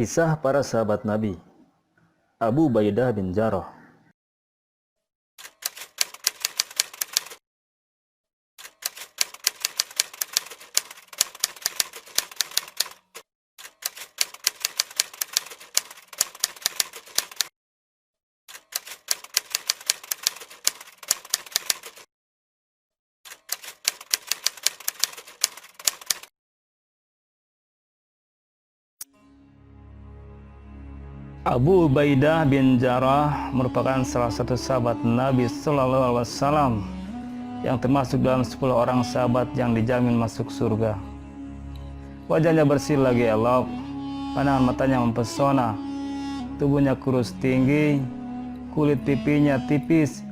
Kisah para sahabat Nabi. Abu Ubaidah bin Jarrah. Abu Ubaidah bin Jarrah merupakan salah satu sahabat Nabi Sallallahu Alaihi Wasallam yang termasuk dalam 10 orang sahabat yang dijamin masuk surga. Wajahnya bersih lagi elok, pandangan matanya mempesona, tubuhnya kurus tinggi, kulit pipinya tipis,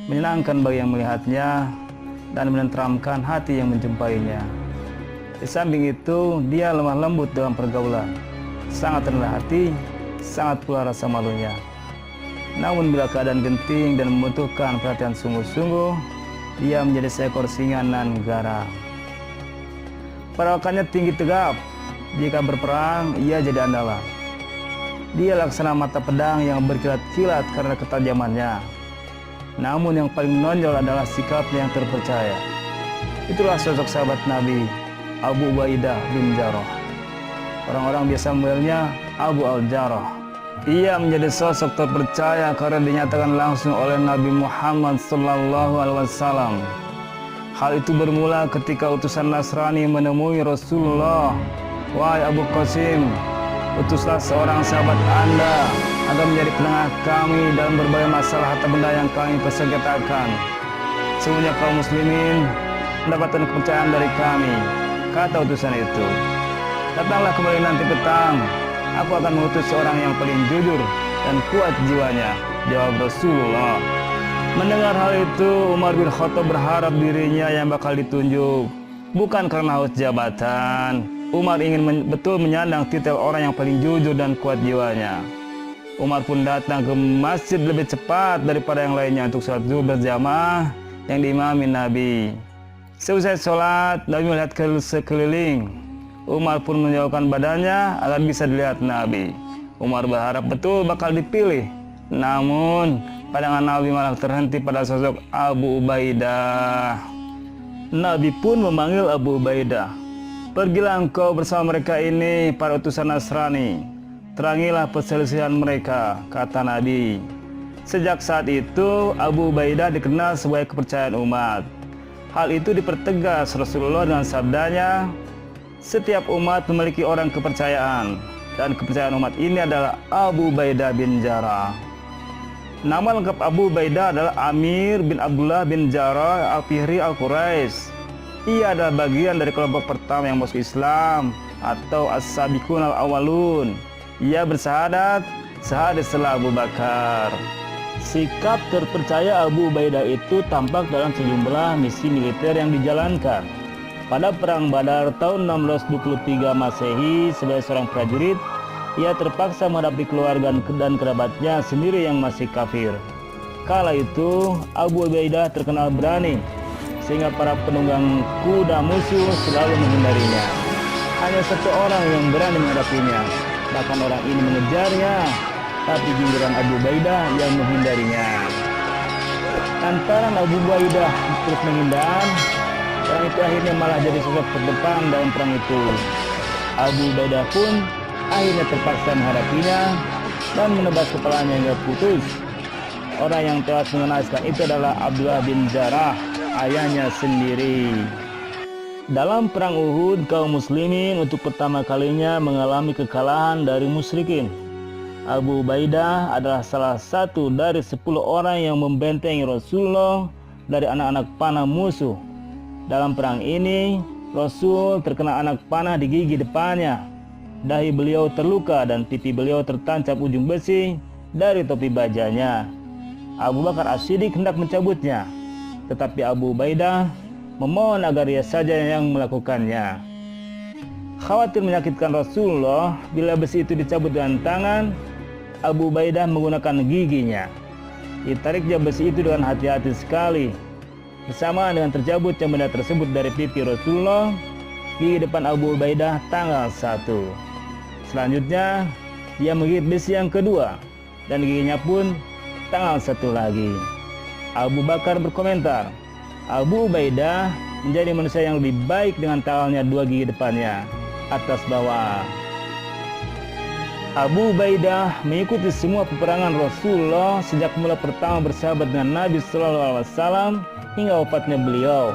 menyenangkan bagi yang melihatnya dan menenteramkan hati yang menjumpainya. Di samping itu, dia lemah lembut dalam pergaulan, sangat rendah hati, sangat pula rasa malunya. Namun bila keadaan genting dan membutuhkan perhatian sungguh-sungguh, dia menjadi seekor singa nan garang. Perawakannya tinggi tegap, jika berperang ia jadi andalan. Dia laksana mata pedang yang berkilat-kilat karena ketajamannya. Namun yang paling menonjol adalah sikapnya yang terpercaya. Itulah sosok sahabat Nabi, Abu Ubaidah bin Jarrah. Orang-orang biasa memanggilnya Abu Al-Jarrah. Ia menjadi sosok terpercaya karena dinyatakan langsung oleh Nabi Muhammad Sallallahu Alaihi Wasallam. Hal itu bermula ketika utusan Nasrani menemui Rasulullah. "Wahai Abu Qasim, utuslah seorang sahabat Anda agar menjadi penengah kami dalam berbagai masalah harta benda yang kami persengketakan. Sesungguhnya kaum muslimin mendapatkan kepercayaan dari kami," kata utusan itu. "Datanglah kembali nanti petang. Aku akan mengutus seorang yang paling jujur dan kuat jiwanya," jawab Rasulullah. Mendengar hal itu, Umar bin Khattab berharap dirinya yang bakal ditunjuk. Bukan karena haus jabatan, Umar ingin betul menyandang titel orang yang paling jujur dan kuat jiwanya. Umar pun datang ke masjid lebih cepat daripada yang lainnya untuk sholat zuhur berjamaah yang diimami Nabi. Seusai sholat, Nabi melihat ke sekeliling. Umar pun menjauhkan badannya agar bisa dilihat Nabi. Umar berharap betul bakal dipilih. Namun, pandangan Nabi malah terhenti pada sosok Abu Ubaidah. Nabi pun memanggil Abu Ubaidah. "Pergilah engkau bersama mereka ini, para utusan Nasrani. Terangilah perselisihan mereka," kata Nabi. Sejak saat itu, Abu Ubaidah dikenal sebagai kepercayaan umat. Hal itu dipertegas Rasulullah dengan sabdanya, "Setiap umat memiliki orang kepercayaan, dan kepercayaan umat ini adalah Abu Ubaidah bin Jarrah." Nama lengkap Abu Ubaidah adalah Amir bin Abdullah bin Jarrah al-Fihri al-Quraisy. Ia adalah bagian dari kelompok pertama yang masuk Islam atau As-Sabiqun al-Awwalun. Ia bersahadat sehari setelah Abu Bakar. Sikap terpercaya Abu Ubaidah itu tampak dalam sejumlah misi militer yang dijalankan. Pada Perang Badar tahun 623 Masehi, sebagai seorang prajurit, ia terpaksa menghadapi keluarga dan kerabatnya sendiri yang masih kafir. Kala itu, Abu Ubaidah terkenal berani, sehingga para penunggang kuda musuh selalu menghindarinya. Hanya satu orang yang berani menghadapinya, bahkan orang ini mengejarnya, tapi giliran Abu Ubaidah yang menghindarinya. Lantaran Abu Ubaidah terus menghindar, orang itu akhirnya malah jadi sosok terdepan dalam perang itu. Abu Ubaidah pun akhirnya terpaksa menghadapinya dan menebas kepalanya hingga putus. Orang yang tewas mengenaskan itu adalah Abdullah bin Jarrah, ayahnya sendiri. Dalam perang Uhud, kaum muslimin untuk pertama kalinya mengalami kekalahan dari musyrikin. Abu Ubaidah adalah salah satu dari 10 orang yang membentengi Rasulullah dari anak-anak panah musuh. Dalam perang ini, Rasul terkena anak panah di gigi depannya. Dahi beliau terluka dan pipi beliau tertancap ujung besi dari topi bajanya. Abu Bakar As-Siddiq hendak mencabutnya, tetapi Abu Ubaidah memohon agar ia saja yang melakukannya. Khawatir menyakitkan Rasulullah, bila besi itu dicabut dengan tangan, Abu Ubaidah menggunakan giginya. Ditariknya besi itu dengan hati-hati sekali. Bersamaan dengan tercabutnya benda tersebut dari pipi Rasulullah, di depan Abu Ubaidah tanggal 1. Selanjutnya, dia menggigit besi yang kedua, dan giginya pun tanggal satu lagi. Abu Bakar berkomentar, Abu Ubaidah menjadi manusia yang lebih baik dengan tangannya dua gigi depannya, atas bawah. Abu Ubaidah mengikuti semua peperangan Rasulullah sejak mula pertama bersahabat dengan Nabi SAW hingga wafatnya beliau.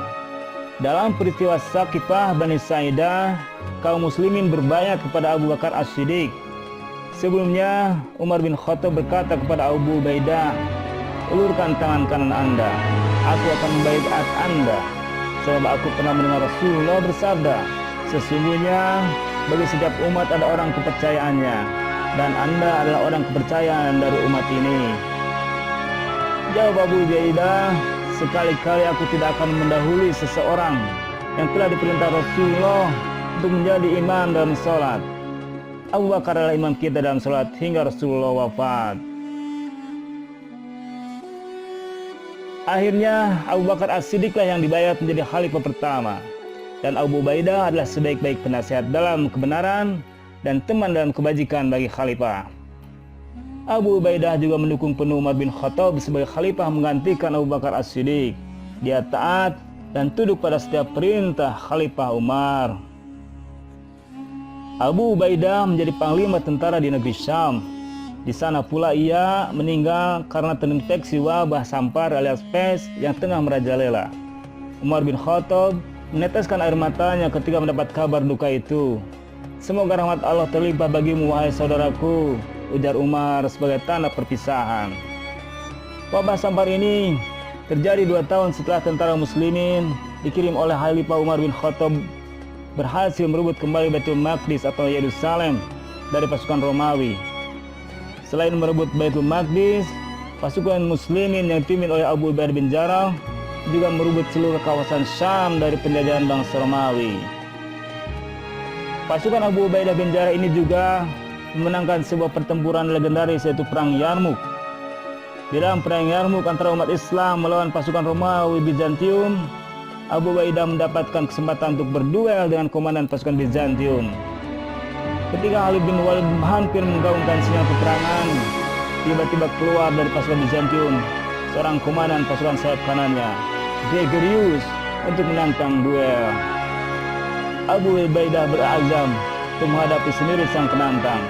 Dalam peristiwa Saqifah Bani Sa'idah, kaum muslimin berbayat kepada Abu Bakar As-Siddiq. Sebelumnya, Umar bin Khattab berkata kepada Abu Ubaidah, ulurkan tangan kanan Anda, aku akan membaiat Anda. Sebab aku pernah mendengar Rasulullah bersabda, sesungguhnya bagi setiap umat ada orang kepercayaannya, dan Anda adalah orang kepercayaan dari umat ini. Jawab Abu Ubaidah, sekali-kali aku tidak akan mendahului seseorang yang telah diperintah Rasulullah untuk menjadi imam dalam sholat. Abu Bakar adalah imam kita dalam sholat hingga Rasulullah wafat. Akhirnya Abu Bakar As-Siddiq lah yang dibayat menjadi khalifah pertama, dan Abu Ubaidah adalah sebaik-baik penasihat dalam kebenaran dan teman dalam kebajikan bagi khalifah. Abu Ubaidah juga mendukung penuh Umar bin Khattab sebagai khalifah menggantikan Abu Bakar As-Siddiq. Dia taat dan tunduk pada setiap perintah Khalifah Umar. Abu Ubaidah menjadi panglima tentara di negeri Syam. Di sana pula ia meninggal karena terinfeksi wabah sampar alias pes yang tengah merajalela. Umar bin Khattab meneteskan air matanya ketika mendapat kabar duka itu. Semoga rahmat Allah terlimpah bagimu wahai saudaraku, ujar Umar sebagai tanda perpisahan. Wabah sampar ini terjadi 2 tahun setelah tentara muslimin dikirim oleh Khalifah Umar bin Khattab berhasil merebut kembali Baitul Maqdis atau Yerusalem dari pasukan Romawi. Selain merebut Baitul Maqdis, pasukan muslimin yang dipimpin oleh Abu Ubaidah bin Jarrah juga merebut seluruh kawasan Syam dari penjajahan bangsa Romawi. Pasukan Abu Ubaidah bin Jarrah ini juga memenangkan sebuah pertempuran legendaris yaitu Perang Yarmuk. Di dalam Perang Yarmuk antara umat Islam melawan pasukan Romawi Bizantium, Abu Ubaidah mendapatkan kesempatan untuk berduel dengan komandan pasukan Bizantium. Ketika Khalid bin Walid hampir menggaungkan sinyal peperangan, tiba-tiba keluar dari pasukan Bizantium seorang komandan pasukan sayap kanannya, Gregorius, untuk menantang duel. Abu Ubaidah berazam untuk menghadapi sendiri sang penantang.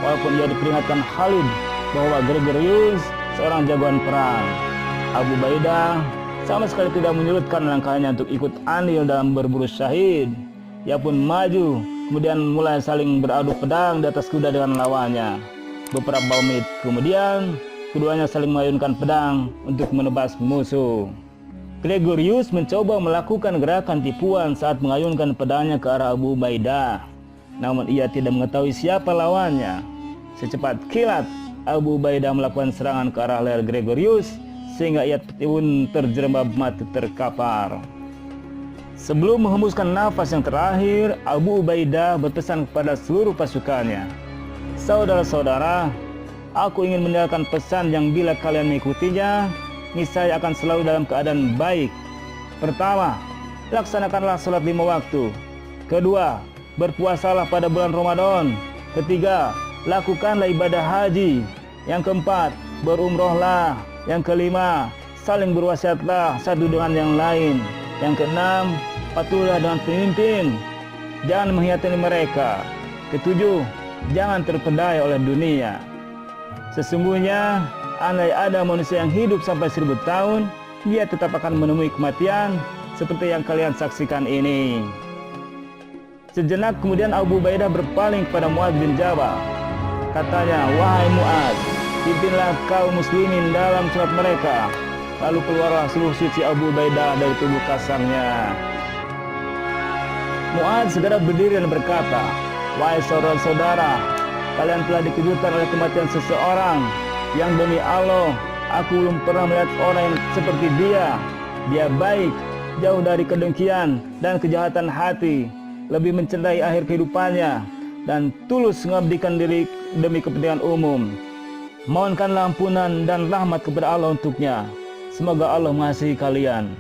Walaupun ia diperingatkan Khalid bahwa Gregorius seorang jagoan perang, Abu Ubaidah sama sekali tidak menyurutkan langkahnya untuk ikut andil dalam berburu syahid. Ia pun maju, kemudian mulai saling beradu pedang di atas kuda dengan lawannya. Beberapa menit kemudian, keduanya saling mengayunkan pedang untuk menebas musuh. Gregorius mencoba melakukan gerakan tipuan saat mengayunkan pedangnya ke arah Abu Ubaidah. Namun ia tidak mengetahui siapa lawannya. Secepat kilat, Abu Ubaidah melakukan serangan ke arah leher Gregorius sehingga ia pun terjerembab mati terkapar. Sebelum menghembuskan nafas yang terakhir, Abu Ubaidah berpesan kepada seluruh pasukannya, saudara-saudara, aku ingin meninggalkan pesan yang bila kalian mengikutinya, niscaya akan selalu dalam keadaan baik. Pertama, laksanakanlah sholat 5 waktu. Kedua, berpuasalah pada bulan Ramadan. Ketiga, lakukanlah ibadah haji. Yang keempat, berumrohlah. Yang kelima, saling berwasiatlah satu dengan yang lain. Yang keenam, patuhilah dengan pemimpin, jangan mengkhianati mereka. Ketujuh, jangan terpedaya oleh dunia. Sesungguhnya, andai ada manusia yang hidup sampai 1000 tahun, dia tetap akan menemui kematian seperti yang kalian saksikan ini. Sejenak kemudian Abu Ubaidah berpaling kepada Mu'adz bin Jabal. Katanya, wahai Mu'adz, pimpinlah kaum muslimin dalam sholat mereka. Lalu keluarlah seluruh suci Abu Ubaidah dari tubuh kasarnya. Mu'adz segera berdiri dan berkata, wahai saudara-saudara, kalian telah dikejutkan oleh kematian seseorang yang demi Allah, aku belum pernah melihat orang yang seperti dia. Dia baik, jauh dari kedengkian dan kejahatan hati, lebih mencintai akhir kehidupannya, dan tulus mengabdikan diri demi kepentingan umum. Mohonkanlah ampunan dan rahmat kepada Allah untuknya. Semoga Allah mengasihi kalian.